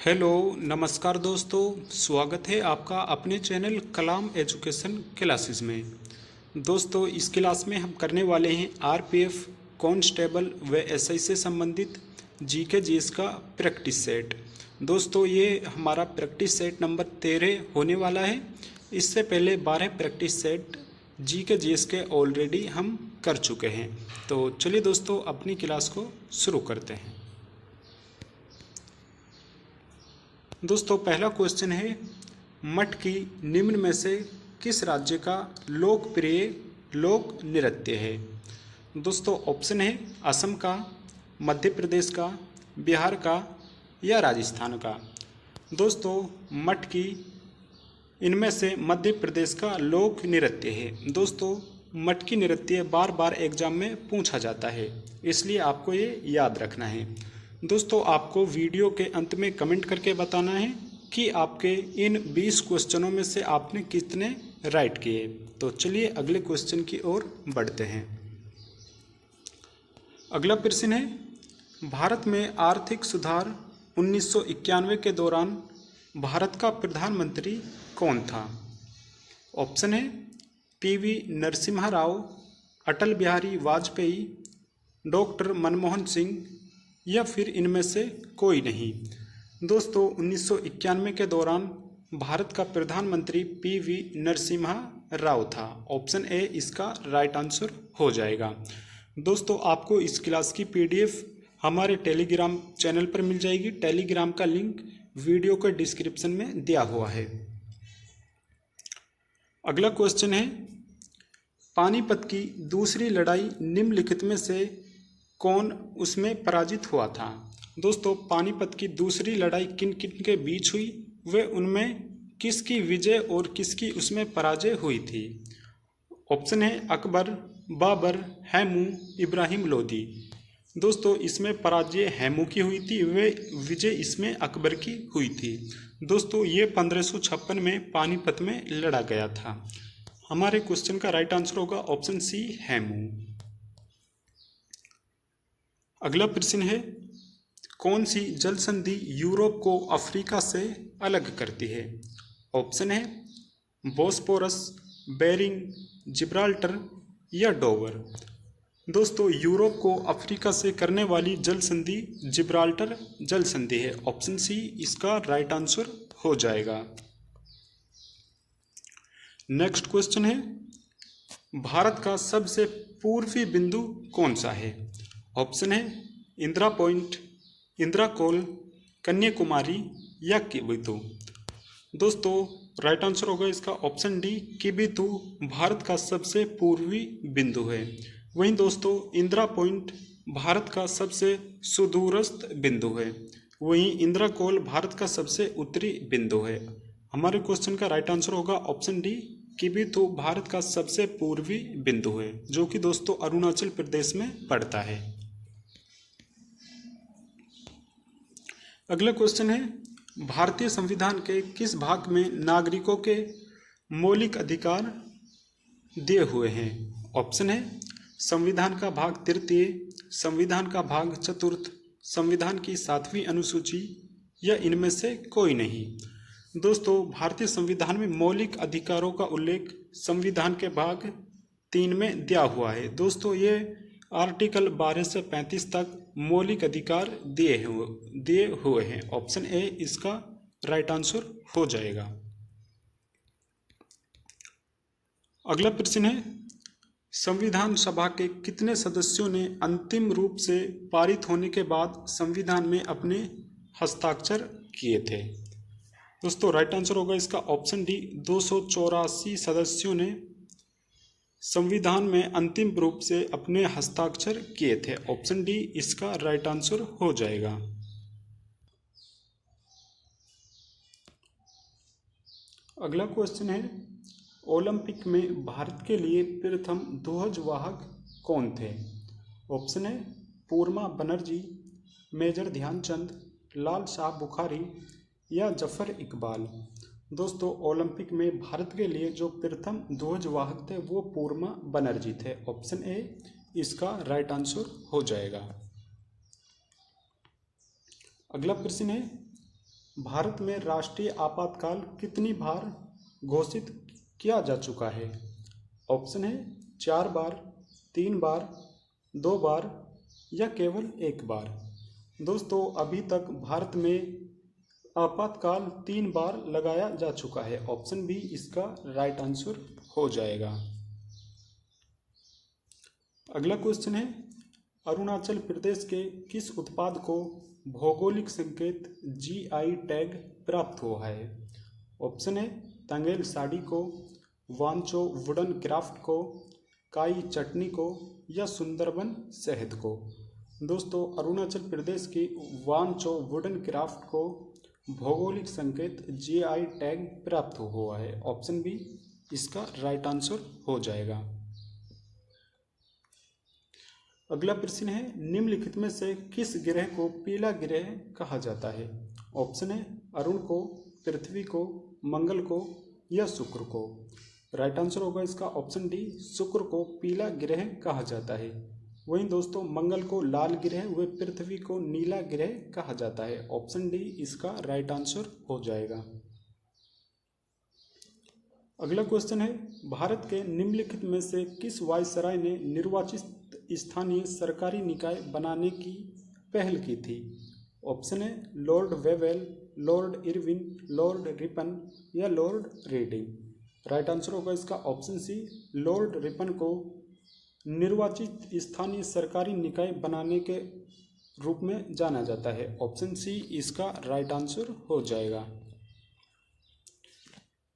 Hello नमस्कार दोस्तों, स्वागत है आपका अपने चैनल कलाम एजुकेशन क्लासेस में। दोस्तों इस क्लास में हम करने वाले हैं आरपीएफ कांस्टेबल व एसआई से संबंधित जीके जीएस का प्रैक्टिस सेट। दोस्तों ये हमारा प्रैक्टिस सेट नंबर 13 होने वाला है। इससे पहले 12 प्रैक्टिस सेट जीके जीएस के ऑलरेडी हम कर चुके हैं। तो चलिए दोस्तों अपनी क्लास को शुरू करते हैं। दोस्तों पहला क्वेश्चन है, मटकी निम्न में से किस राज्य का लोकप्रिय लोक नृत्य है। दोस्तों ऑप्शन है असम का, मध्य प्रदेश का, बिहार का या राजस्थान का। दोस्तों मटकी इनमें से मध्य प्रदेश का लोक नृत्य है। दोस्तों मटकी नृत्य बार बार एग्जाम में पूछा जाता है, इसलिए आपको ये याद रखना है। दोस्तों आपको वीडियो के अंत में कमेंट करके बताना है कि आपके इन 20 क्वेश्चनों में से आपने कितने राइट किए। तो चलिए अगले क्वेश्चन की ओर बढ़ते हैं। अगला प्रश्न है, भारत में आर्थिक सुधार 1991 के दौरान भारत का प्रधानमंत्री कौन था। ऑप्शन है पीवी नरसिम्हा राव, अटल बिहारी वाजपेयी, डॉक्टर मनमोहन सिंह या फिर इनमें से कोई नहीं। दोस्तों 1991 के दौरान भारत का प्रधानमंत्री पीवी नरसिम्हा राव था। ऑप्शन ए इसका राइट आंसर हो जाएगा। दोस्तों आपको इस क्लास की पीडीएफ हमारे टेलीग्राम चैनल पर मिल जाएगी। टेलीग्राम का लिंक वीडियो के डिस्क्रिप्शन में दिया हुआ है। अगला क्वेश्चन है, पानीपत की दूसरी लड़ाई निम्नलिखित में से कौन उसमें पराजित हुआ था। दोस्तों पानीपत की दूसरी लड़ाई किन किन के बीच हुई, वे उनमें किसकी विजय और किसकी उसमें पराजय हुई थी। ऑप्शन है अकबर, बाबर, हैमू, इब्राहिम लोदी। दोस्तों इसमें पराजय हैमू की हुई थी, वे विजय इसमें अकबर की हुई थी। दोस्तों ये 1556 में पानीपत में लड़ा गया था। हमारे क्वेश्चन का राइट आंसर होगा ऑप्शन सी हैमू। अगला प्रश्न है, कौन सी जल संधि यूरोप को अफ्रीका से अलग करती है। ऑप्शन है बोस्पोरस, बेरिंग, जिब्राल्टर या डोवर। दोस्तों यूरोप को अफ्रीका से करने वाली जल संधि जिब्राल्टर जल संधि है। ऑप्शन सी इसका राइट आंसर हो जाएगा। नेक्स्ट क्वेश्चन है, भारत का सबसे पूर्वी बिंदु कौन सा है। ऑप्शन है इंदिरा पॉइंट, इंदिरा कोल, कन्याकुमारी या किबिथु। दोस्तों राइट आंसर होगा इसका ऑप्शन डी किबिथु भारत का सबसे पूर्वी बिंदु है। वहीं दोस्तों इंदिरा पॉइंट भारत का सबसे सुदूरस्थ बिंदु है। वहीं इंदिरा कोल भारत का सबसे उत्तरी बिंदु है। हमारे क्वेश्चन का राइट आंसर होगा ऑप्शन डी किबिथु भारत का सबसे पूर्वी बिंदु है, जो कि दोस्तों अरुणाचल प्रदेश में पड़ता है। अगला क्वेश्चन है, भारतीय संविधान के किस भाग में नागरिकों के मौलिक अधिकार दिए हुए हैं। ऑप्शन है संविधान का भाग 3, संविधान का भाग 4, संविधान की 7वीं अनुसूची या इनमें से कोई नहीं। दोस्तों भारतीय संविधान में मौलिक अधिकारों का उल्लेख संविधान के भाग 3 में दिया हुआ है। दोस्तों ये आर्टिकल 12 से 35 तक मौलिक अधिकार दिए हुए हैं। ऑप्शन ए इसका राइट आंसर हो जाएगा। अगला प्रश्न है, संविधान सभा के कितने सदस्यों ने अंतिम रूप से पारित होने के बाद संविधान में अपने हस्ताक्षर किए थे। दोस्तों राइट आंसर होगा इसका ऑप्शन डी 284 सदस्यों ने संविधान में अंतिम रूप से अपने हस्ताक्षर किए थे। ऑप्शन डी इसका राइट आंसर हो जाएगा। अगला क्वेश्चन है, ओलंपिक में भारत के लिए प्रथम ध्वजवाहक कौन थे। ऑप्शन है पूर्मा बनर्जी, मेजर ध्यानचंद, लाल शाह बुखारी या जफर इकबाल। दोस्तों ओलंपिक में भारत के लिए जो प्रथम ध्वजवाहक थे वो पूर्मा बनर्जी थे। ऑप्शन ए इसका राइट आंसर हो जाएगा। अगला प्रश्न है, भारत में राष्ट्रीय आपातकाल कितनी बार घोषित किया जा चुका है? ऑप्शन है 4 बार, 3 बार, 2 बार या केवल 1 बार। दोस्तों अभी तक भारत में आपातकाल 3 बार लगाया जा चुका है। ऑप्शन बी इसका राइट आंसर हो जाएगा। अगला क्वेश्चन है, अरुणाचल प्रदेश के किस उत्पाद को भौगोलिक संकेत जीआई टैग प्राप्त हुआ है? ऑप्शन है तंगेल साड़ी को, वांचो वुडन क्राफ्ट को, काई चटनी को या सुंदरबन शहद को। दोस्तों अरुणाचल प्रदेश की वांचो वुडन क्राफ्ट को भौगोलिक संकेत जीआई टैग प्राप्त हुआ है। ऑप्शन बी इसका राइट आंसर हो जाएगा। अगला प्रश्न है, निम्नलिखित में से किस ग्रह को पीला ग्रह कहा जाता है? ऑप्शन है अरुण को, पृथ्वी को, मंगल को या शुक्र को। राइट आंसर होगा इसका ऑप्शन डी, शुक्र को पीला ग्रह कहा जाता है। वहीं दोस्तों मंगल को लाल ग्रह व पृथ्वी को नीला ग्रह कहा जाता है। ऑप्शन डी इसका राइट आंसर हो जाएगा। अगला क्वेश्चन है, भारत के निम्नलिखित में से किस वायसराय ने निर्वाचित स्थानीय सरकारी निकाय बनाने की पहल की थी? ऑप्शन है Lord Wavell, Lord Irwin, Lord Ripon या लॉर्ड रीडिंग। राइट आंसर होगा इसका ऑप्शन सी, लॉर्ड रिपन को निर्वाचित स्थानीय सरकारी निकाय बनाने के रूप में जाना जाता है। ऑप्शन सी इसका राइट आंसर हो जाएगा।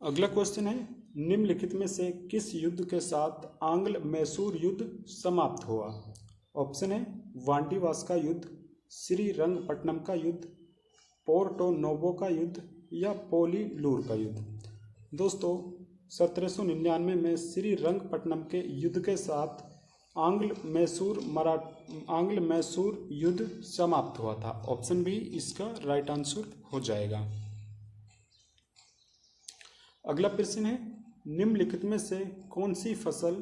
अगला क्वेश्चन है, निम्नलिखित में से किस युद्ध के साथ आंग्ल मैसूर युद्ध समाप्त हुआ? ऑप्शन है वांडीवास का युद्ध, श्रीरंगपट्टनम का युद्ध, पोर्टो नोवो का युद्ध या पोलीलूर का युद्ध। दोस्तों 1799 में श्रीरंगपट्टनम के युद्ध के साथ आंग्ल मैसूर युद्ध समाप्त हुआ था। ऑप्शन बी इसका राइट आंसर हो जाएगा। अगला प्रश्न है, निम्नलिखित में से कौन सी फसल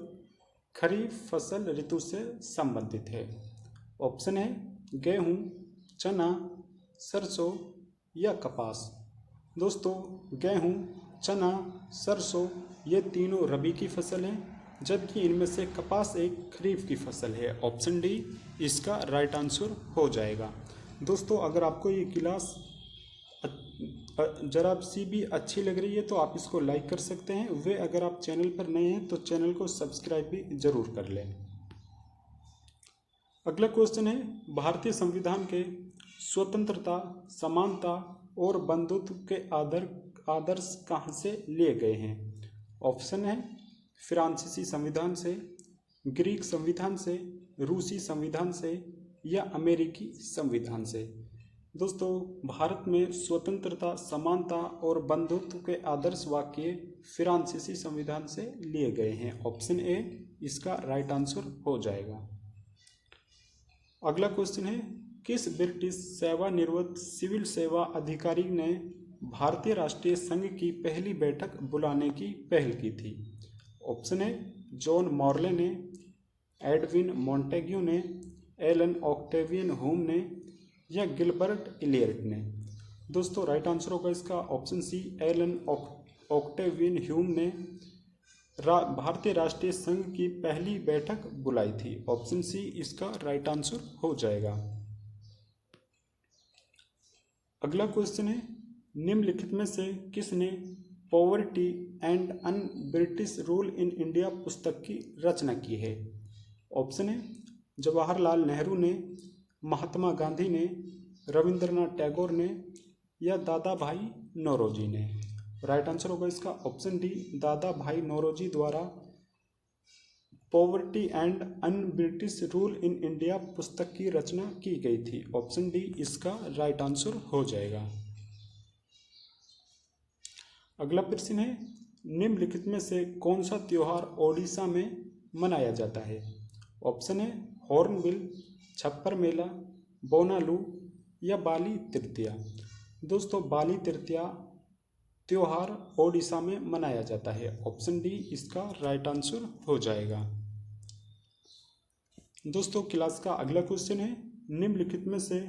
खरीफ फसल ऋतु से संबंधित है? ऑप्शन है गेहूं, चना, सरसों या कपास। दोस्तों गेहूं, चना, सरसों ये तीनों रबी की फसल हैं, जबकि इनमें से कपास एक खरीफ की फसल है। ऑप्शन डी इसका राइट आंसर हो जाएगा। दोस्तों अगर आपको ये क्लास जरा सी भी अच्छी लग रही है तो आप इसको लाइक कर सकते हैं। वे अगर आप चैनल पर नए हैं तो चैनल को सब्सक्राइब भी जरूर कर लें। अगला क्वेश्चन है, भारतीय संविधान के स्वतंत्रता, समानता और बंधुत्व के आदर्श कहाँ से लिए गए हैं? ऑप्शन है फ्रांसीसी संविधान से, ग्रीक संविधान से, रूसी संविधान से या अमेरिकी संविधान से। दोस्तों भारत में स्वतंत्रता, समानता और बंधुत्व के आदर्श वाक्य फ्रांसीसी संविधान से लिए गए हैं। ऑप्शन ए इसका राइट आंसर हो जाएगा। अगला क्वेश्चन है, किस ब्रिटिश सेवानिवृत्त सिविल सेवा अधिकारी ने भारतीय राष्ट्रीय संघ की पहली बैठक बुलाने की पहल की थी? ऑप्शन है जॉन मॉर्ले ने, एडविन मॉन्टेग्यू ने, एलन ऑक्टेवियन हुम ने या गिलबर्ट इलियट ने। दोस्तों राइट आंसर होगा इसका option C, Allan Octavian Hume ने भारतीय राष्ट्रीय संघ की पहली बैठक बुलाई थी। ऑप्शन सी इसका राइट आंसर हो जाएगा। अगला क्वेश्चन है, निम्नलिखित में से किसने poverty and un British rule in India पुस्तक की रचना की है? ऑप्शन है जवाहरलाल नेहरू ने, महात्मा गांधी ने, रविंद्रनाथ टैगोर ने या दादा भाई नौरोजी ने। राइट आंसर होगा इसका ऑप्शन डी, दादा भाई नौरोजी द्वारा poverty and un British rule in India पुस्तक की रचना की गई थी। ऑप्शन डी इसका राइट आंसर हो जाएगा। अगला प्रश्न है, निम्नलिखित में से कौन सा त्योहार ओडिशा में मनाया जाता है? ऑप्शन है हॉर्नबिल, छप्पर मेला, बोनालू या बाली तृतीया। दोस्तों बाली तृतीया त्योहार ओडिशा में मनाया जाता है। ऑप्शन डी इसका राइट आंसर हो जाएगा। दोस्तों क्लास का अगला क्वेश्चन है, निम्नलिखित में से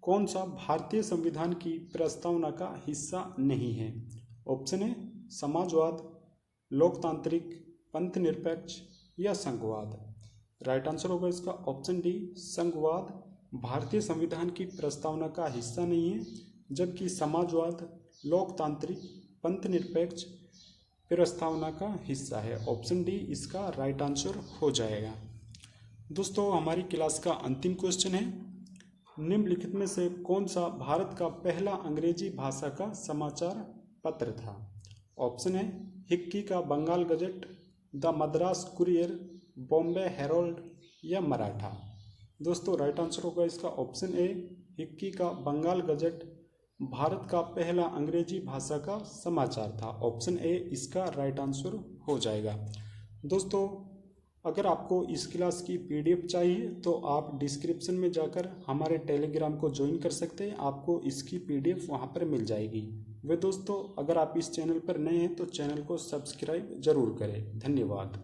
कौन सा भारतीय संविधान की प्रस्तावना का हिस्सा नहीं है? ऑप्शन है समाजवाद, लोकतांत्रिक, पंथनिरपेक्ष या संघवाद। राइट आंसर होगा इसका ऑप्शन डी संघवाद भारतीय संविधान की प्रस्तावना का हिस्सा नहीं है, जबकि समाजवाद, लोकतांत्रिक, पंथनिरपेक्ष प्रस्तावना का हिस्सा है। ऑप्शन डी इसका राइट आंसर हो जाएगा। दोस्तों हमारी क्लास का अंतिम क्वेश्चन है, निम्नलिखित में से कौन सा भारत का पहला अंग्रेजी भाषा का समाचार पत्र था? ऑप्शन है हिक्की का Bengal gazette, the Madras courier, Bombay herald या मराठा। दोस्तों राइट आंसर होगा इसका ऑप्शन ए हिक्की का बंगाल गजट भारत का पहला अंग्रेजी भाषा का समाचार था। ऑप्शन ए इसका राइट आंसर हो जाएगा। दोस्तों अगर आपको इस क्लास की पीडीएफ चाहिए तो आप डिस्क्रिप्शन में जाकर हमारे टेलीग्राम को ज्वाइन कर सकते हैं, आपको इसकी पीडीएफ वहां पर मिल जाएगी। वे दोस्तों अगर आप इस चैनल पर नए हैं तो चैनल को सब्सक्राइब जरूर करें। धन्यवाद।